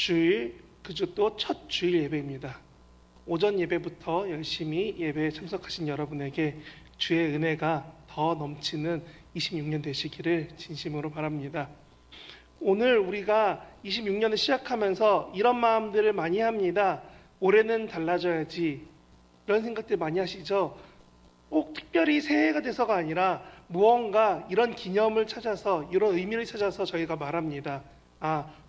주일, 그 주 또 첫 주일 예배입니다. 오전 예배부터 열심히 예배에 참석하신 여러분에게 주의 은혜가 더 넘치는 26년 되시기를 진심으로 바랍니다. 오늘 우리가 26년을 시작하면서 이런 마음들을 많이 합니다. 올해는 달라져야지. 이런 생각들 많이 하시죠? 꼭 특별히 새해가 돼서가 아니라 무언가 이런 기념을 찾아서, 이런 의미를 찾아서 저희가 말합니다.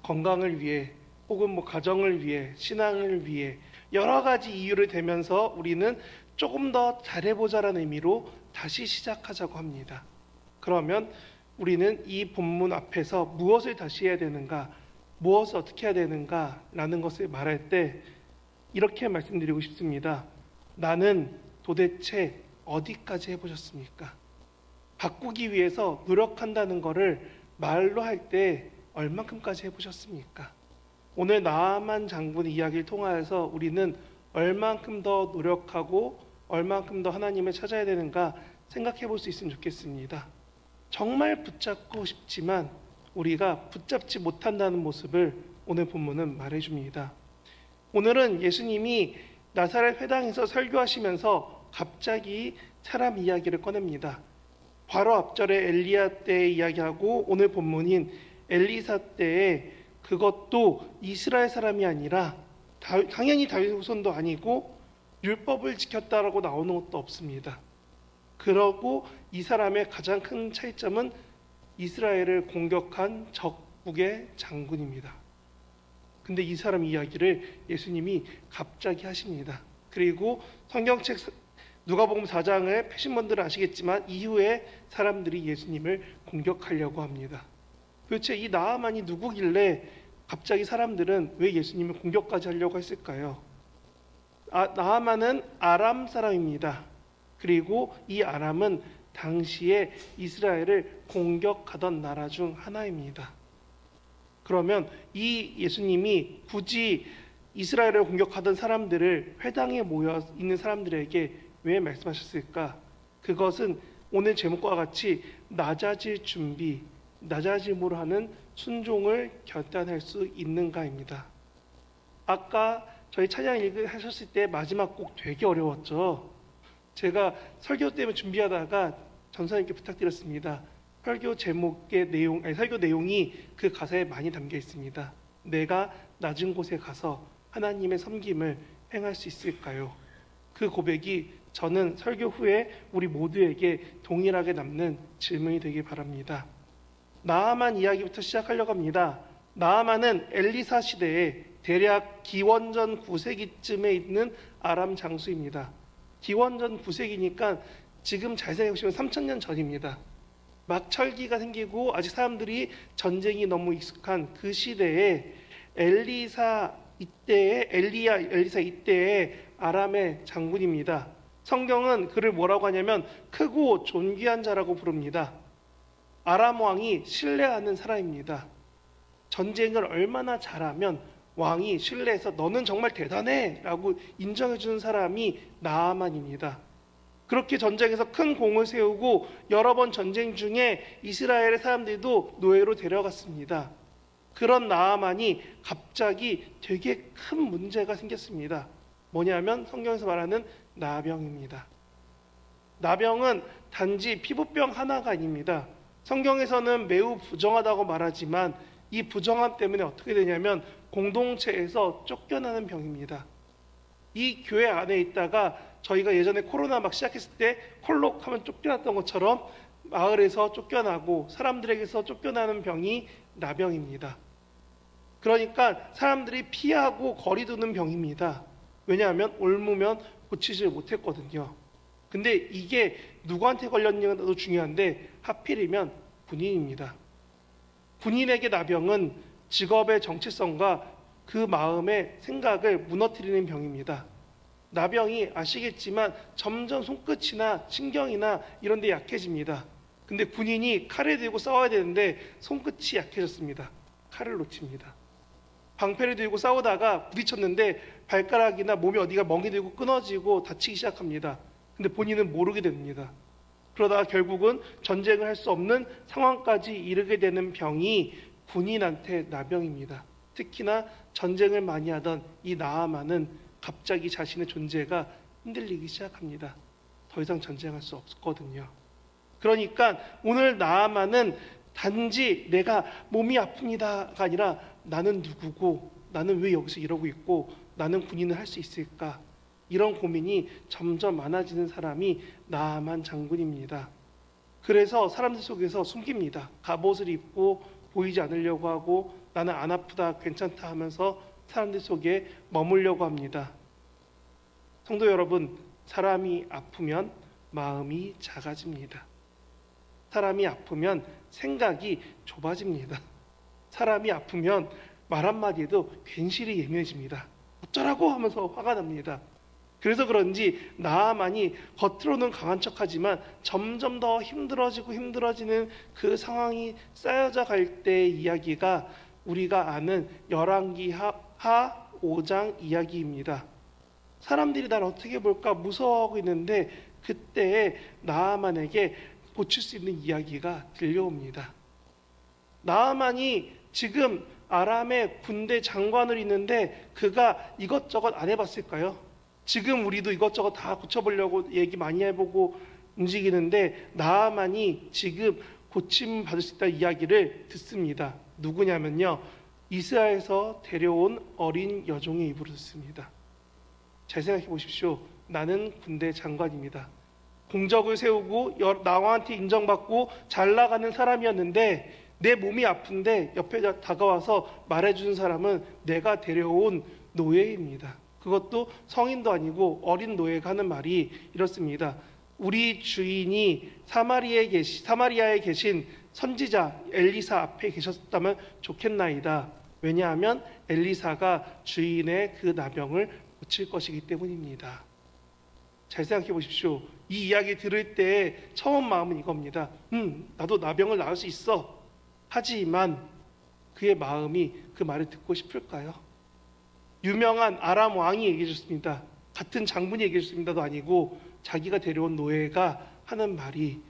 건강을 위해, 혹은 가정을 위해, 신앙을 위해 여러 가지 이유를 대면서 우리는 조금 더 잘해보자라는 의미로 다시 시작하자고 합니다. 그러면 우리는 이 본문 앞에서 무엇을 다시 해야 되는가, 무엇을 어떻게 해야 되는가 라는 것을 말할 때 이렇게 말씀드리고 싶습니다. 나는 도대체 어디까지 해보셨습니까? 바꾸기 위해서 노력한다는 것을 말로 할 때 얼만큼까지 해보셨습니까? 오늘 나아만 장군의 이야기를 통하여서 우리는 얼만큼 더 노력하고 얼만큼 더 하나님을 찾아야 되는가 생각해 볼 수 있으면 좋겠습니다. 정말 붙잡고 싶지만 우리가 붙잡지 못한다는 모습을 오늘 본문은 말해줍니다. 오늘은 예수님이 나사렛 회당에서 설교하시면서 갑자기 사람 이야기를 꺼냅니다. 바로 앞절에 엘리야 때의 이야기하고 오늘 본문인 엘리사 때에, 그것도 이스라엘 사람이 아니라 당연히 다윗 후손도 아니고 율법을 지켰다라고 나오는 것도 없습니다. 그러고 이 사람의 가장 큰 차이점은 이스라엘을 공격한 적국의 장군입니다. 근데 이 사람 이야기를 예수님이 갑자기 하십니다. 그리고 성경책 누가복음 4장을 펴신 분들은 아시겠지만 이후에 사람들이 예수님을 공격하려고 합니다. 도대체 이 나아만이 누구길래 갑자기 사람들은 왜 예수님을 공격까지 하려고 했을까요? 나아만은 아람 사람입니다. 그리고 이 아람은 당시에 이스라엘을 공격하던 나라 중 하나입니다. 그러면 이 예수님이 굳이 이스라엘을 공격하던 사람들을, 회당에 모여 있는 사람들에게 왜 말씀하셨을까? 그것은 오늘 제목과 같이 낮아질 준비, 낮아짐으로 하는 순종을 결단할 수 있는가입니다. 아까 저희 찬양 하셨을 때 마지막 곡 되게 어려웠죠. 제가 설교 때문에 준비하다가 전사님께 부탁드렸습니다. 설교 제목의 내용, 설교 내용이 그 가사에 많이 담겨 있습니다. 내가 낮은 곳에 가서 하나님의 섬김을 행할 수 있을까요? 그 고백이 저는 설교 후에 우리 모두에게 동일하게 남는 질문이 되길 바랍니다. 나아만 이야기부터 시작하려고 합니다. 나아만은 엘리사 시대에 대략 기원전 9세기쯤에 있는 아람 장수입니다. 기원전 9세기니까 지금 잘 생각해보시면 3000년 전입니다. 막 철기가 생기고 아직 사람들이 전쟁이 너무 익숙한 그 시대에 엘리사 이때의 아람의 장군입니다. 성경은 그를 뭐라고 하냐면 크고 존귀한 자라고 부릅니다. 아람 왕이 신뢰하는 사람입니다. 전쟁을 얼마나 잘하면 왕이 신뢰해서 너는 정말 대단해 라고 인정해주는 사람이 나아만입니다. 그렇게 전쟁에서 큰 공을 세우고 여러 번 전쟁 중에 이스라엘의 사람들도 노예로 데려갔습니다. 그런 나아만이 갑자기 되게 큰 문제가 생겼습니다. 뭐냐면 성경에서 말하는 나병입니다. 나병은 단지 피부병 하나가 아닙니다. 성경에서는 매우 부정하다고 말하지만 이 부정함 때문에 어떻게 되냐면 공동체에서 쫓겨나는 병입니다. 이 교회 안에 있다가 저희가 예전에 코로나 막 시작했을 때 콜록 하면 쫓겨났던 것처럼 마을에서 쫓겨나고 사람들에게서 쫓겨나는 병이 나병입니다. 그러니까 사람들이 피하고 거리 두는 병입니다. 왜냐하면 옮으면 고치질 못했거든요. 근데 이게 누구한테 걸렸냐도 중요한데 하필이면 군인입니다. 군인에게 나병은 직업의 정체성과 그 마음의 생각을 무너뜨리는 병입니다. 나병이 아시겠지만 점점 손끝이나 신경이나 이런 데 약해집니다. 근데 군인이 칼을 들고 싸워야 되는데 손끝이 약해졌습니다. 칼을 놓칩니다. 방패를 들고 싸우다가 부딪혔는데 발가락이나 몸이 어디가 멍이 들고 끊어지고 다치기 시작합니다. 근데 본인은 모르게 됩니다. 그러다가 결국은 전쟁을 할 수 없는 상황까지 이르게 되는 병이 군인한테 나병입니다. 특히나 전쟁을 많이 하던 이 나아만은 갑자기 자신의 존재가 흔들리기 시작합니다. 더 이상 전쟁할 수 없거든요. 그러니까 오늘 나아만은 단지 내가 몸이 아픕니다가 아니라 나는 누구고 나는 왜 여기서 이러고 있고 나는 군인을 할 수 있을까? 이런 고민이 점점 많아지는 사람이 나아만 장군입니다. 그래서 사람들 속에서 숨깁니다. 갑옷을 입고 보이지 않으려고 하고 나는 안 아프다 괜찮다 하면서 사람들 속에 머물려고 합니다. 성도 여러분, 사람이 아프면 마음이 작아집니다. 사람이 아프면 생각이 좁아집니다. 사람이 아프면 말 한마디에도 괜시리 예민해집니다. 어쩌라고 하면서 화가 납니다. 그래서 그런지 나아만이 겉으로는 강한 척하지만 점점 더 힘들어지는 그 상황이 쌓여져 갈 때의 이야기가 우리가 아는 열왕기 하 5장 이야기입니다. 사람들이 날 어떻게 볼까 무서워하고 있는데 그때에 나아만에게 고칠 수 있는 이야기가 들려옵니다. 나아만이 지금 아람의 군대 장관으로 있는데 그가 이것저것 안 해봤을까요? 지금 우리도 이것저것 다 고쳐보려고 얘기 많이 해보고 움직이는데 나아만이 지금 고침 받을 수 있다는 이야기를 듣습니다. 누구냐면요, 이스라엘에서 데려온 어린 여종의 입으로 듣습니다. 잘 생각해 보십시오. 나는 군대 장관입니다. 공적을 세우고 나한테 인정받고 잘 나가는 사람이었는데 내 몸이 아픈데 옆에 다가와서 말해주는 사람은 내가 데려온 노예입니다. 그것도 성인도 아니고 어린 노예가 하는 말이 이렇습니다. 우리 주인이 사마리아에 계신 선지자 엘리사 앞에 계셨다면 좋겠나이다. 왜냐하면 엘리사가 주인의 그 나병을 고칠 것이기 때문입니다. 잘 생각해 보십시오. 이 이야기 들을 때 처음 마음은 이겁니다. 나도 나병을 나을 수 있어. 하지만 그의 마음이 그 말을 듣고 싶을까요? 유명한 아람 왕이 얘기해 줬습니다. 같은 장군이 얘기해 줬습니다도 아니고 자기가 데려온 노예가 하는 말이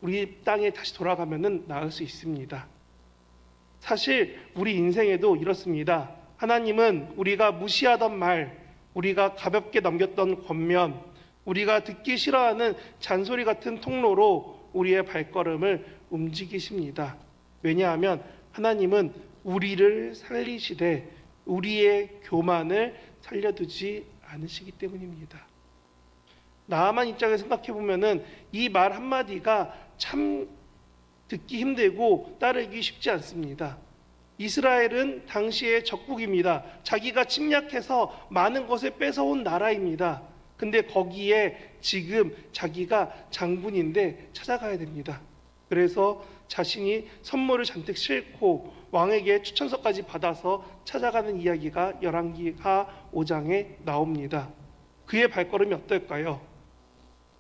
우리 땅에 다시 돌아가면은 나을 수 있습니다. 사실 우리 인생에도 이렇습니다. 하나님은 우리가 무시하던 말, 우리가 가볍게 넘겼던 권면, 우리가 듣기 싫어하는 잔소리 같은 통로로 우리의 발걸음을 움직이십니다. 왜냐하면 하나님은 우리를 살리시되 우리의 교만을 살려두지 않으시기 때문입니다. 나아만 입장에서 생각해 보면은 이 말 한마디가 참 듣기 힘들고 따르기 쉽지 않습니다. 이스라엘은 당시의 적국입니다. 자기가 침략해서 많은 것을 뺏어온 나라입니다. 근데 거기에 지금 자기가 장군인데 찾아가야 됩니다. 그래서 자신이 선물을 잔뜩 싣고 왕에게 추천서까지 받아서 찾아가는 이야기가 열왕기하 5장에 나옵니다. 그의 발걸음이 어떨까요?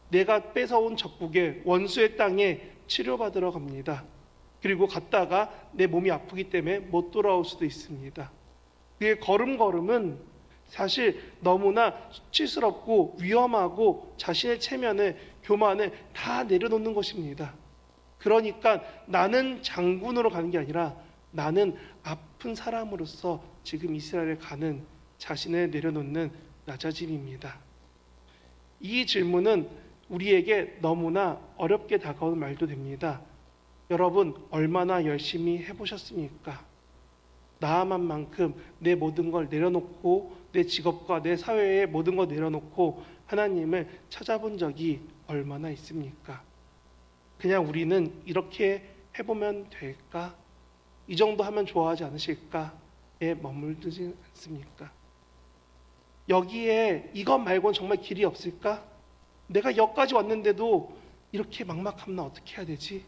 내가 뺏어온 적국의 원수의 땅에 치료받으러 갑니다. 그리고 갔다가 내 몸이 아프기 때문에 못 돌아올 수도 있습니다. 그의 걸음걸음은 사실 너무나 수치스럽고 위험하고 자신의 체면을, 교만을 다 내려놓는 것입니다. 그러니까 나는 장군으로 가는 게 아니라 나는 아픈 사람으로서 지금 이스라엘에 가는 자신을 내려놓는 낮아짐입니다. 이 질문은 우리에게 너무나 어렵게 다가오는 말도 됩니다. 여러분, 얼마나 열심히 해보셨습니까? 나아만만큼 내 모든 걸 내려놓고 내 직업과 내 사회의 모든 걸 내려놓고 하나님을 찾아본 적이 얼마나 있습니까? 그냥 우리는 이렇게 해보면 될까? 이 정도 하면 좋아하지 않으실까?에 머물지 않습니까? 여기에 이것 말고는 정말 길이 없을까? 내가 여기까지 왔는데도 이렇게 막막하면 어떻게 해야 되지?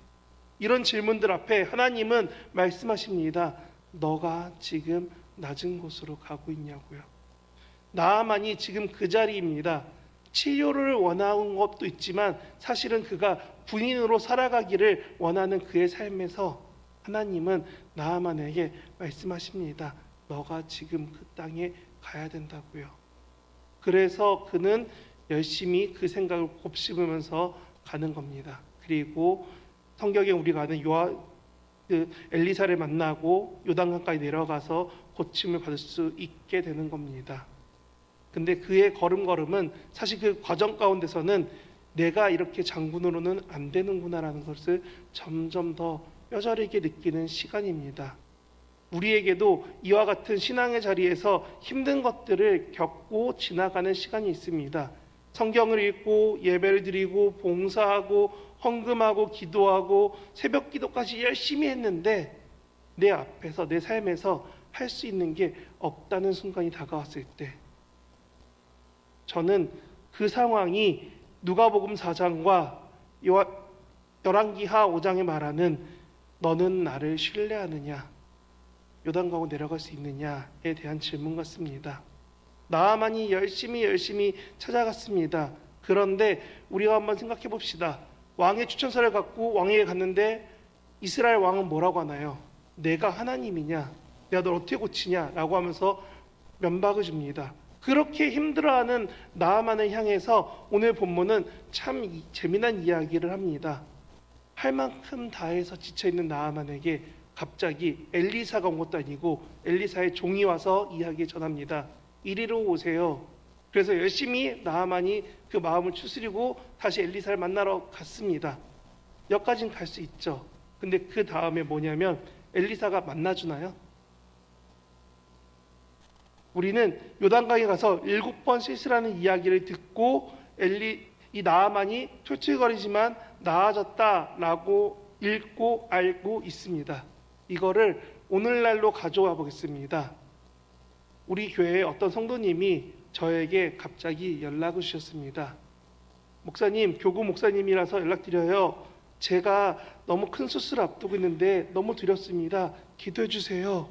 이런 질문들 앞에 하나님은 말씀하십니다. 너가 지금 낮은 곳으로 가고 있냐고요. 나아만이 지금 그 자리입니다. 치료를 원하는 것도 있지만 사실은 그가 군인으로 살아가기를 원하는 그의 삶에서 하나님은 나아만에게 말씀하십니다. 너가 지금 그 땅에 가야 된다고요. 그래서 그는 열심히 그 생각을 곱씹으면서 가는 겁니다. 그리고 성경에 우리가 아는 그 엘리사를 만나고 요단강까지 내려가서 고침을 받을 수 있게 되는 겁니다. 근데 그의 걸음걸음은 사실 그 과정 가운데서는 내가 이렇게 장군으로는 안 되는구나라는 것을 점점 더 뼈저리게 느끼는 시간입니다. 우리에게도 이와 같은 신앙의 자리에서 힘든 것들을 겪고 지나가는 시간이 있습니다. 성경을 읽고 예배를 드리고 봉사하고 헌금하고 기도하고 새벽 기도까지 열심히 했는데 내 앞에서 내 삶에서 할 수 있는 게 없다는 순간이 다가왔을 때 저는 그 상황이 누가복음 4장과 열왕기하 5장에 말하는 너는 나를 신뢰하느냐, 요단강을 내려갈 수 있느냐에 대한 질문 같습니다. 나아만이 열심히 찾아갔습니다. 그런데 우리가 한번 생각해 봅시다. 왕의 추천서를 갖고 왕에게 갔는데 이스라엘 왕은 뭐라고 하나요? 내가 하나님이냐? 내가 널 어떻게 고치냐? 라고 하면서 면박을 줍니다. 그렇게 힘들어하는 나아만을 향해서 오늘 본문은 참 재미난 이야기를 합니다. 할 만큼 다 해서 지쳐있는 나아만에게 갑자기 엘리사가 온 것도 아니고 엘리사의 종이 와서 이야기 전합니다. 이리로 오세요. 그래서 열심히 나아만이 그 마음을 추스리고 다시 엘리사를 만나러 갔습니다. 여기까지는 갈 수 있죠. 근데 그 다음에 뭐냐면 엘리사가 만나주나요? 우리는 요단강에 가서 7번 실수라는 이야기를 듣고 이 나아만이 툴툴거리지만 나아졌다라고 읽고 알고 있습니다. 이거를 오늘날로 가져와 보겠습니다. 우리 교회의 어떤 성도님이 저에게 갑자기 연락을 주셨습니다. 목사님, 교구 목사님이라서 연락드려요. 제가 너무 큰 수술을 앞두고 있는데 너무 두렵습니다. 기도해 주세요.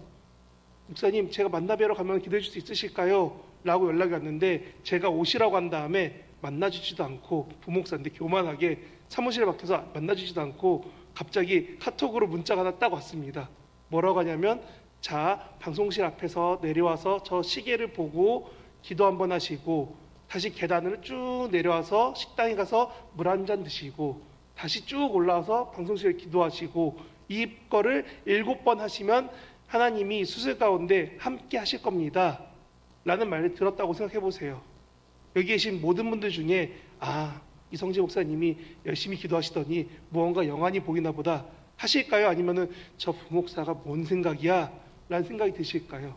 목사님, 제가 만나뵈러 가면 기도해 줄 수 있으실까요? 라고 연락이 왔는데 제가 오시라고 한 다음에 만나주지도 않고, 부목사인데 교만하게 사무실에 박혀서 만나주지도 않고 갑자기 카톡으로 문자가 하나 딱 왔습니다. 뭐라고 하냐면, 자, 방송실 앞에서 내려와서 저 시계를 보고 기도 한번 하시고, 다시 계단을 쭉 내려와서 식당에 가서 물 한 잔 드시고, 다시 쭉 올라와서 방송실에 기도하시고, 이거를 7번 하시면 하나님이 수술 가운데 함께 하실 겁니다. 라는 말을 들었다고 생각해 보세요. 여기 계신 모든 분들 중에 이성재 목사님이 열심히 기도하시더니 무언가 영안이 보이나 보다 하실까요? 아니면은 저 부목사가 뭔 생각이야? 라는 생각이 드실까요?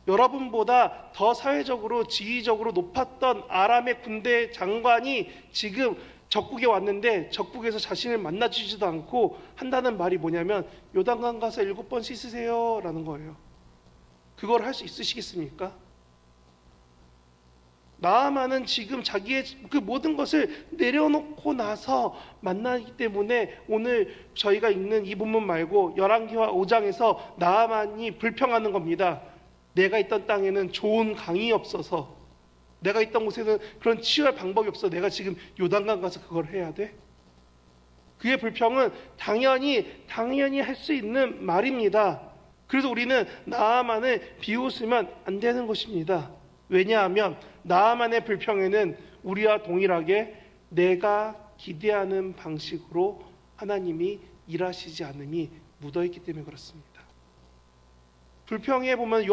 여러분보다 더 사회적으로 지위적으로 높았던 아람의 군대 장관이 지금 적국에 왔는데 적국에서 자신을 만나주지도 않고 한다는 말이 뭐냐면 요단강 가서 7번 씻으세요 라는 거예요. 그걸 할 수 있으시겠습니까? 나아만은 지금 자기의 그 모든 것을 내려놓고 나서 만나기 때문에 오늘 저희가 읽는 이 본문 말고 열왕기하 5장에서 나아만이 불평하는 겁니다. 내가 있던 땅에는 좋은 강이 없어서, 내가 있던 곳에는 그런 치유할 방법이 없어. 내가 지금 요단강 가서 그걸 해야 돼? 그의 불평은 당연히 할 수 있는 말입니다. 그래서 우리는 나아만을 비웃으면 안 되는 것입니다. 왜냐하면 나아만의 불평에는 우리와 동일하게 내가 기대하는 방식으로 하나님이 일하시지 않음이 묻어있기 때문에 그렇습니다. 불평에 보면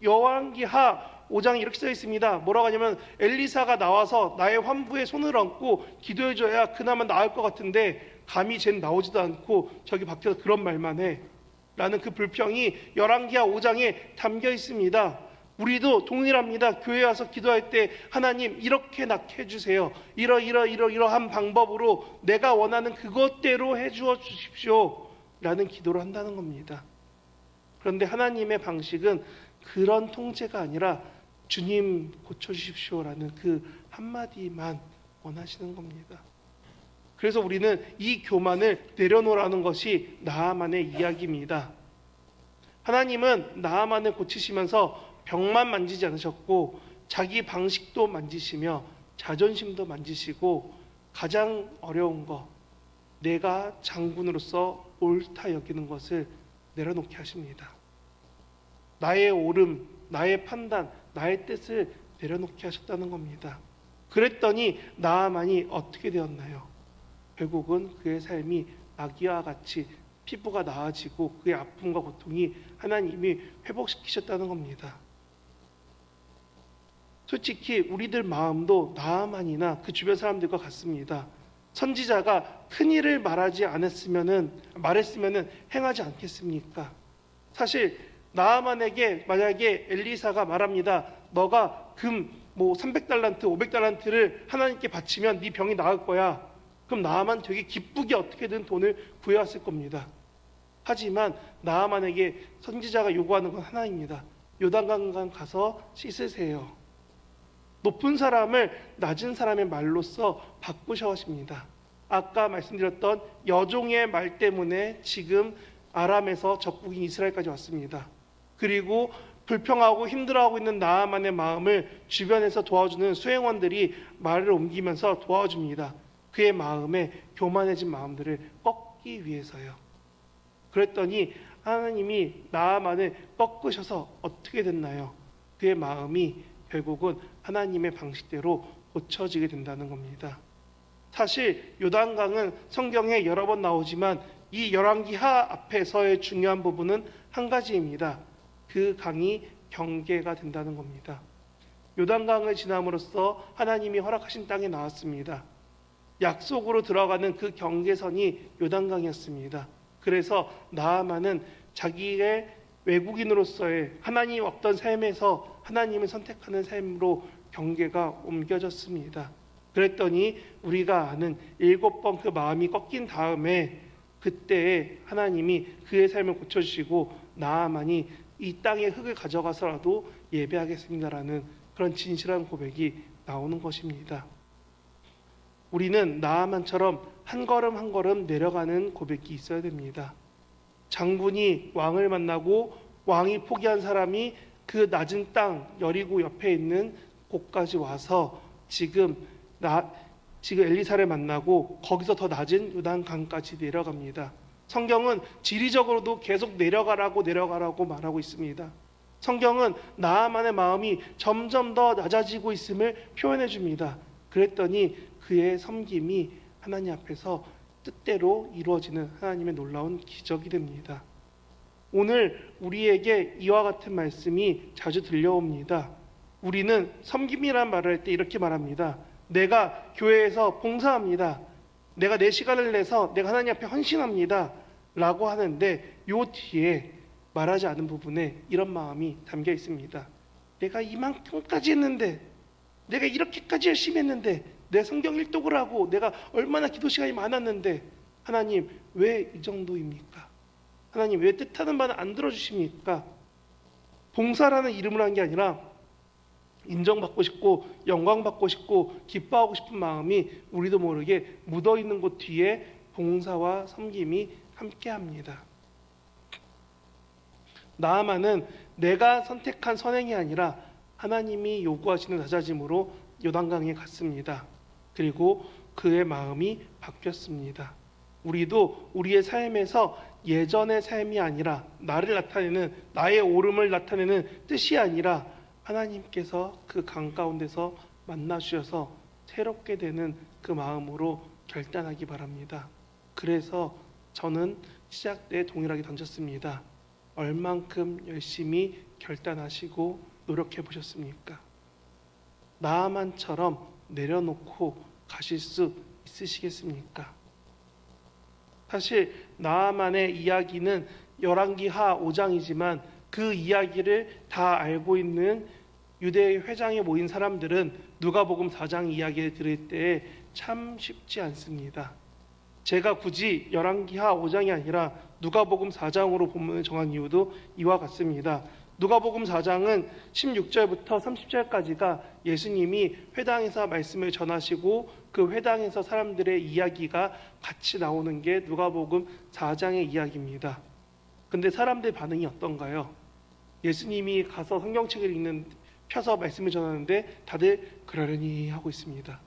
열왕기하 5장에 이렇게 써 있습니다. 뭐라고 하냐면 엘리사가 나와서 나의 환부에 손을 얹고 기도해줘야 그나마 나을 것 같은데 감히 쟨 나오지도 않고 저기 밖에서 그런 말만 해 라는 그 불평이 열왕기하 5장에 담겨 있습니다. 우리도 동일합니다. 교회 와서 기도할 때 하나님 이렇게 낫게 해주세요. 이러한 방법으로 내가 원하는 그것대로 해주어 주십시오 라는 기도를 한다는 겁니다. 그런데 하나님의 방식은 그런 통제가 아니라 주님 고쳐주십시오라는 그 한마디만 원하시는 겁니다. 그래서 우리는 이 교만을 내려놓으라는 것이 나아만의 이야기입니다. 하나님은 나아만을 고치시면서 병만 만지지 않으셨고 자기 방식도 만지시며 자존심도 만지시고 가장 어려운 것, 내가 장군으로서 옳다 여기는 것을 내려놓게 하십니다. 나의 옳음, 나의 판단, 나의 뜻을 내려놓게 하셨다는 겁니다. 그랬더니 나아만이 어떻게 되었나요? 결국은 그의 삶이 아기와 같이 피부가 나아지고 그의 아픔과 고통이 하나님이 회복시키셨다는 겁니다. 솔직히 우리들 마음도 나아만이나 그 주변 사람들과 같습니다. 선지자가 큰 일을 말했으면은 행하지 않겠습니까? 사실 나아만에게 만약에 엘리사가 말합니다. 너가 금 300달란트, 500달란트를 하나님께 바치면 네 병이 나을 거야. 그럼 나아만 되게 기쁘게 어떻게든 돈을 구해왔을 겁니다. 하지만 나아만에게 선지자가 요구하는 건 하나입니다. 요단강 가서 씻으세요. 높은 사람을 낮은 사람의 말로써 바꾸셔 하십니다. 아까 말씀드렸던 여종의 말 때문에 지금 아람에서 적국인 이스라엘까지 왔습니다. 그리고 불평하고 힘들어하고 있는 나아만의 마음을 주변에서 도와주는 수행원들이 말을 옮기면서 도와줍니다. 그의 마음에 교만해진 마음들을 꺾기 위해서요. 그랬더니 하나님이 나아만을 꺾으셔서 어떻게 됐나요? 그의 마음이 결국은 하나님의 방식대로 고쳐지게 된다는 겁니다. 사실 요단강은 성경에 여러 번 나오지만 이 열왕기하 앞에서의 중요한 부분은 한 가지입니다. 그 강이 경계가 된다는 겁니다. 요단강을 지남으로써 하나님이 허락하신 땅에 나왔습니다. 약속으로 들어가는 그 경계선이 요단강이었습니다. 그래서 나아만은 자기의 외국인으로서의 하나님 없던 삶에서 하나님을 선택하는 삶으로 경계가 옮겨졌습니다. 그랬더니 우리가 아는 7번 그 마음이 꺾인 다음에 그때에 하나님이 그의 삶을 고쳐주시고 나아만이 이 땅의 흙을 가져가서라도 예배하겠습니다라는 그런 진실한 고백이 나오는 것입니다. 우리는 나아만처럼 한 걸음 한 걸음 내려가는 고백이 있어야 됩니다. 장군이 왕을 만나고 왕이 포기한 사람이 그 낮은 땅 여리고 옆에 있는 곳까지 와서 지금 엘리사를 만나고 거기서 더 낮은 요단강까지 내려갑니다. 성경은 지리적으로도 계속 내려가라고 말하고 있습니다. 성경은 나아만의 마음이 점점 더 낮아지고 있음을 표현해 줍니다. 그랬더니 그의 섬김이 하나님 앞에서 뜻대로 이루어지는 하나님의 놀라운 기적이 됩니다. 오늘 우리에게 이와 같은 말씀이 자주 들려옵니다. 우리는 섬김이란 말을 할 때 이렇게 말합니다. 내가 교회에서 봉사합니다. 내가 내 시간을 내서 내가 하나님 앞에 헌신합니다. 라고 하는데 요 뒤에 말하지 않은 부분에 이런 마음이 담겨 있습니다. 내가 이만큼까지 했는데, 내가 이렇게까지 열심히 했는데, 내 성경 일독을 하고 내가 얼마나 기도 시간이 많았는데 하나님 왜 이 정도입니까? 하나님 왜 뜻하는 바는 안 들어주십니까? 봉사라는 이름을 한 게 아니라 인정받고 싶고 영광받고 싶고 기뻐하고 싶은 마음이 우리도 모르게 묻어있는 곳 뒤에 봉사와 섬김이 함께합니다. 나아만은 내가 선택한 선행이 아니라 하나님이 요구하시는 낮아짐으로 요단강에 갔습니다. 그리고 그의 마음이 바뀌었습니다. 우리도 우리의 삶에서 예전의 삶이 아니라 나를 나타내는, 나의 옳음을 나타내는 뜻이 아니라 하나님께서 그 강 가운데서 만나 주셔서 새롭게 되는 그 마음으로 결단하기 바랍니다. 그래서 저는 시작 때 동일하게 던졌습니다. 얼만큼 열심히 결단하시고 노력해 보셨습니까? 나아만처럼 내려놓고 가실 수 있으시겠습니까? 사실 나아만의 이야기는 열왕기하 5장이지만 그 이야기를 다 알고 있는 유대 회장에 모인 사람들은 누가복음 4장 이야기를 들을 때 참 쉽지 않습니다. 제가 굳이 열왕기하 5장이 아니라 누가복음 4장으로 본문을 정한 이유도 이와 같습니다. 누가복음 4장은 16절부터 30절까지가 예수님이 회당에서 말씀을 전하시고 그 회당에서 사람들의 이야기가 같이 나오는 게 누가복음 4장의 이야기입니다. 근데 사람들 반응이 어떤가요? 예수님이 가서 성경책을 펴서 말씀을 전하는데 다들 그러려니 하고 있습니다.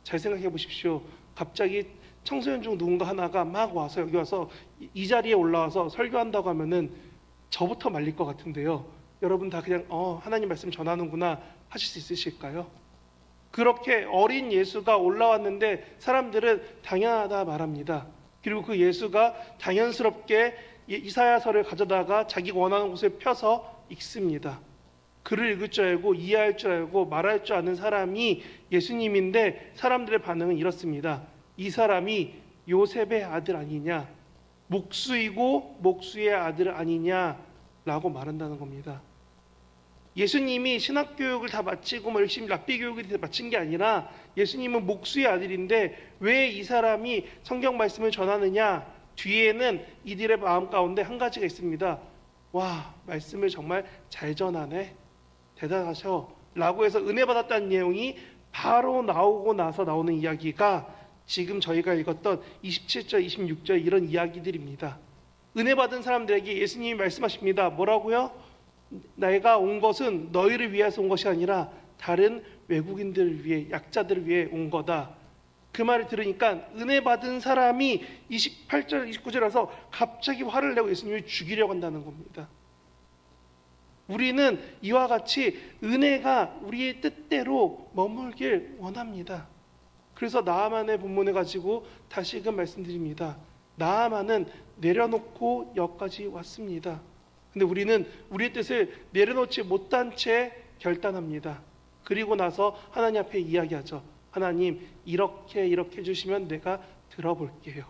잘 생각해 보십시오. 갑자기 청소년 중 누군가 하나가 막 와서 여기 와서 이 자리에 올라와서 설교한다고 하면은 저부터 말릴 것 같은데요. 여러분 다 그냥 하나님 말씀 전하는구나 하실 수 있으실까요? 그렇게 어린 예수가 올라왔는데 사람들은 당연하다 말합니다. 그리고 그 예수가 자연스럽게 이사야서를 가져다가 자기가 원하는 곳에 펴서 읽습니다. 글을 읽을 줄 알고 이해할 줄 알고 말할 줄 아는 사람이 예수님인데 사람들의 반응은 이렇습니다. 이 사람이 요셉의 아들 아니냐? 목수이고 목수의 아들 아니냐라고 말한다는 겁니다. 예수님이 신학교육을 다 마치고 열심히 랍비 교육을 다 마친 게 아니라 예수님은 목수의 아들인데 왜 이 사람이 성경 말씀을 전하느냐? 뒤에는 이들의 마음 가운데 한 가지가 있습니다. 와, 말씀을 정말 잘 전하네. 대단하셔. 라고 해서 은혜 받았다는 내용이 바로 나오고 나서 나오는 이야기가 지금 저희가 읽었던 27절, 26절 이런 이야기들입니다. 은혜 받은 사람들에게 예수님이 말씀하십니다. 뭐라고요? 내가 온 것은 너희를 위해서 온 것이 아니라 다른 외국인들을 위해, 약자들을 위해 온 거다. 그 말을 들으니까 은혜 받은 사람이 28절, 29절에서 갑자기 화를 내고 예수님을 죽이려고 한다는 겁니다. 우리는 이와 같이 은혜가 우리의 뜻대로 머물길 원합니다. 그래서 나아만의 본문을 가지고 다시금 말씀드립니다. 나아만은 내려놓고 여기까지 왔습니다. 근데 우리는 우리의 뜻을 내려놓지 못한 채 결단합니다. 그리고 나서 하나님 앞에 이야기하죠. 하나님, 이렇게 해주시면 내가 들어볼게요.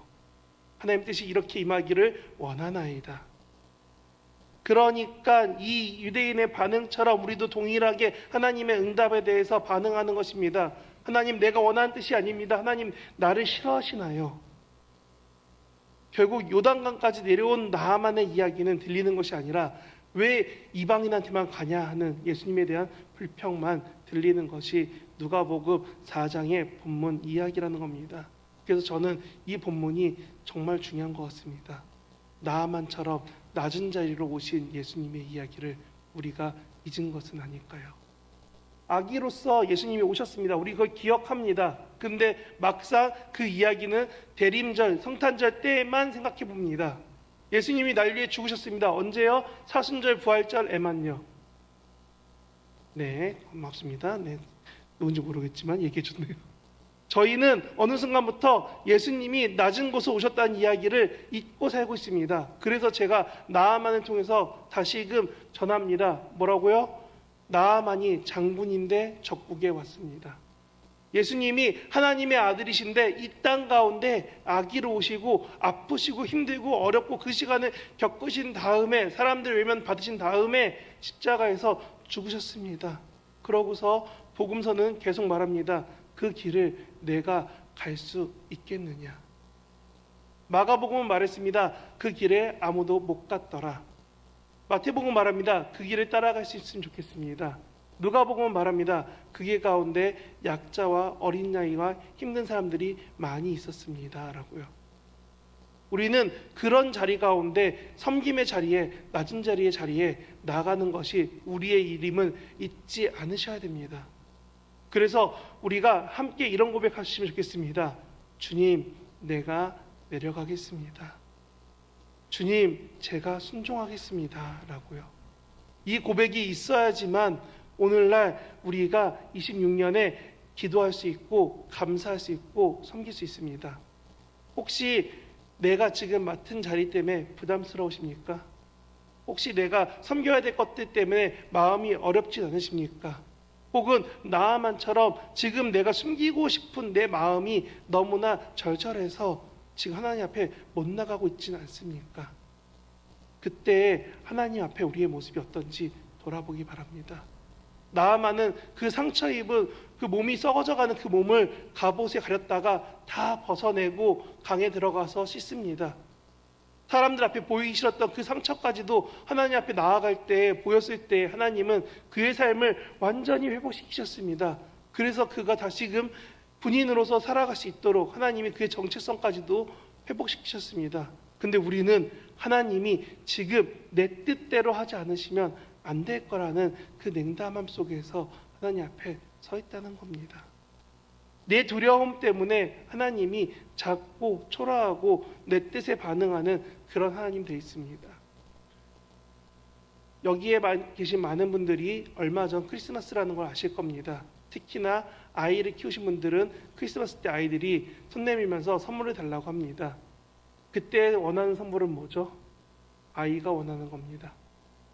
하나님 뜻이 이렇게 임하기를 원하나이다. 그러니까 이 유대인의 반응처럼 우리도 동일하게 하나님의 응답에 대해서 반응하는 것입니다. 하나님, 내가 원하는 뜻이 아닙니다. 하나님, 나를 싫어하시나요? 결국 요단강까지 내려온 나아만의 이야기는 들리는 것이 아니라 왜 이방인한테만 가냐 하는 예수님에 대한 불평만 들리는 것이 누가복음 4장의 본문 이야기라는 겁니다. 그래서 저는 이 본문이 정말 중요한 것 같습니다. 나아만처럼 낮은 자리로 오신 예수님의 이야기를 우리가 잊은 것은 아닐까요? 아기로서 예수님이 오셨습니다. 우리 그걸 기억합니다. 근데 막상 그 이야기는 대림절, 성탄절 때만 생각해 봅니다. 예수님이 날 위해 죽으셨습니다. 언제요? 사순절, 부활절에만요. 네, 고맙습니다. 네, 누군지 모르겠지만 얘기해 줬네요. 저희는 어느 순간부터 예수님이 낮은 곳에 오셨다는 이야기를 잊고 살고 있습니다. 그래서 제가 나아만을 통해서 다시금 전합니다. 뭐라고요? 나아만이 장군인데 적국에 왔습니다. 예수님이 하나님의 아들이신데 이 땅 가운데 아기로 오시고 아프시고 힘들고 어렵고 그 시간을 겪으신 다음에 사람들 외면 받으신 다음에 십자가에서 죽으셨습니다. 그러고서 복음서는 계속 말합니다. 그 길을 내가 갈 수 있겠느냐. 마가복음은 말했습니다. 그 길에 아무도 못 갔더라. 마태복음 말합니다. 그 길을 따라갈 수 있으면 좋겠습니다. 누가복음은 말합니다. 그 길 가운데 약자와 어린 양이와 힘든 사람들이 많이 있었습니다. 라고요. 우리는 그런 자리 가운데 섬김의 자리에, 낮은 자리의 자리에 나가는 것이 우리의 일임을 잊지 않으셔야 됩니다. 그래서 우리가 함께 이런 고백하시면 좋겠습니다. 주님, 내가 내려가겠습니다. 주님, 제가 순종하겠습니다. 라고요. 이 고백이 있어야지만 오늘날 우리가 26년에 기도할 수 있고 감사할 수 있고 섬길 수 있습니다. 혹시 내가 지금 맡은 자리 때문에 부담스러우십니까? 혹시 내가 섬겨야 될 것들 때문에 마음이 어렵지 않으십니까? 혹은 나아만처럼 지금 내가 숨기고 싶은 내 마음이 너무나 절절해서 지금 하나님 앞에 못 나가고 있지는 않습니까? 그때 하나님 앞에 우리의 모습이 어떤지 돌아보기 바랍니다. 나아만은 그 상처 입은 그 몸이 썩어져가는 그 몸을 갑옷에 가렸다가 다 벗어내고 강에 들어가서 씻습니다. 사람들 앞에 보이기 싫었던 그 상처까지도 하나님 앞에 나아갈 때 보였을 때 하나님은 그의 삶을 완전히 회복시키셨습니다. 그래서 그가 다시금 군인으로서 살아갈 수 있도록 하나님이 그의 정체성까지도 회복시키셨습니다. 근데 우리는 하나님이 지금 내 뜻대로 하지 않으시면 안 될 거라는 그 냉담함 속에서 하나님 앞에 서 있다는 겁니다. 내 두려움 때문에 하나님이 작고 초라하고 내 뜻에 반응하는 그런 하나님 되어 있습니다. 여기에 계신 많은 분들이 얼마 전 크리스마스라는 걸 아실 겁니다. 특히나 아이를 키우신 분들은 크리스마스 때 아이들이 손 내밀면서 선물을 달라고 합니다. 그때 원하는 선물은 뭐죠? 아이가 원하는 겁니다.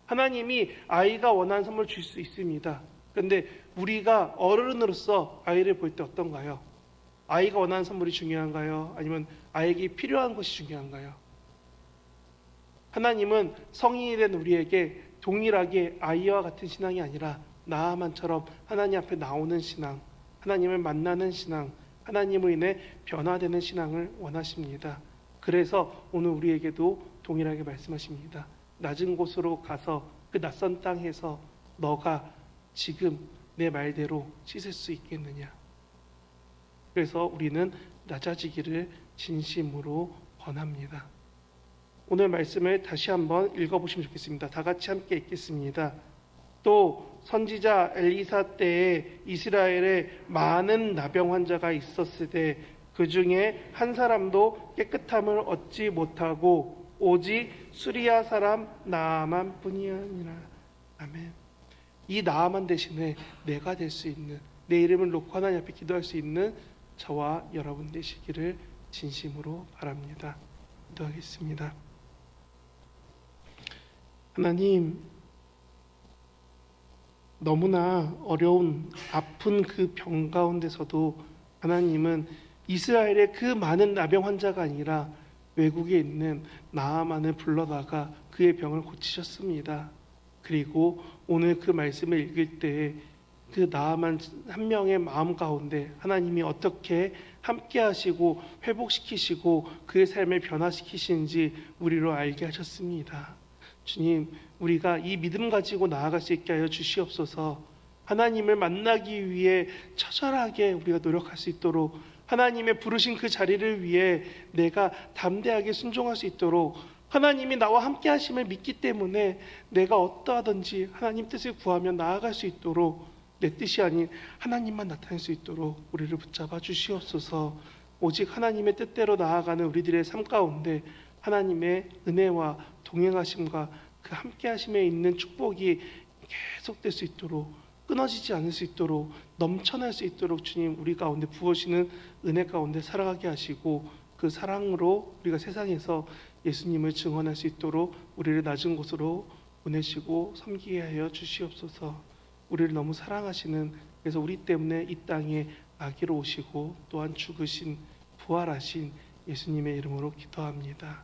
하나님이 아이가 원하는 선물 줄 수 있습니다. 그런데 우리가 어른으로서 아이를 볼 때 어떤가요? 아이가 원하는 선물이 중요한가요? 아니면 아이에게 필요한 것이 중요한가요? 하나님은 성인이 된 우리에게 동일하게 아이와 같은 신앙이 아니라 나아만처럼 하나님 앞에 나오는 신앙, 하나님을 만나는 신앙, 하나님으로 인해 변화되는 신앙을 원하십니다. 그래서 오늘 우리에게도 동일하게 말씀하십니다. 낮은 곳으로 가서 그 낯선 땅에서 너가 지금 내 말대로 씻을 수 있겠느냐. 그래서 우리는 낮아지기를 진심으로 권합니다. 오늘 말씀을 다시 한번 읽어보시면 좋겠습니다. 다 같이 함께 읽겠습니다. 또 선지자 엘리사 때에 이스라엘에 많은 나병 환자가 있었으되 그 중에 한 사람도 깨끗함을 얻지 못하고 오직 수리아 사람 나아만 뿐이니라. 아멘. 이 나아만 대신에 내가 될 수 있는, 내 이름을 놓고 하나님 앞에 기도할 수 있는 저와 여러분 되시기를 진심으로 바랍니다. 기도하겠습니다. 하나님, 너무나 어려운 아픈 그 병 가운데서도 하나님은 이스라엘의 그 많은 나병 환자가 아니라 외국에 있는 나아만을 불러다가 그의 병을 고치셨습니다. 그리고 오늘 그 말씀을 읽을 때에 그 나아만 한 명의 마음 가운데 하나님이 어떻게 함께 하시고 회복시키시고 그의 삶을 변화시키시는지 우리로 알게 하셨습니다. 주님, 우리가 이 믿음 가지고 나아갈 수 있게 하여 주시옵소서. 하나님을 만나기 위해 처절하게 우리가 노력할 수 있도록, 하나님의 부르신 그 자리를 위해 내가 담대하게 순종할 수 있도록, 하나님이 나와 함께 하심을 믿기 때문에 내가 어떠하든지 하나님 뜻을 구하며 나아갈 수 있도록, 내 뜻이 아닌 하나님만 나타낼 수 있도록 우리를 붙잡아 주시옵소서. 오직 하나님의 뜻대로 나아가는 우리들의 삶 가운데 하나님의 은혜와 동행하심과 그 함께 하심에 있는 축복이 계속될 수 있도록, 끊어지지 않을 수 있도록, 넘쳐날 수 있도록 주님 우리 가운데 부어주시는 은혜 가운데 살아가게 하시고, 그 사랑으로 우리가 세상에서 예수님을 증언할 수 있도록 우리를 낮은 곳으로 보내시고 섬기게 하여 주시옵소서. 우리를 너무 사랑하시는, 그래서 우리 때문에 이 땅에 아기로 오시고 또한 죽으신 부활하신 예수님의 이름으로 기도합니다.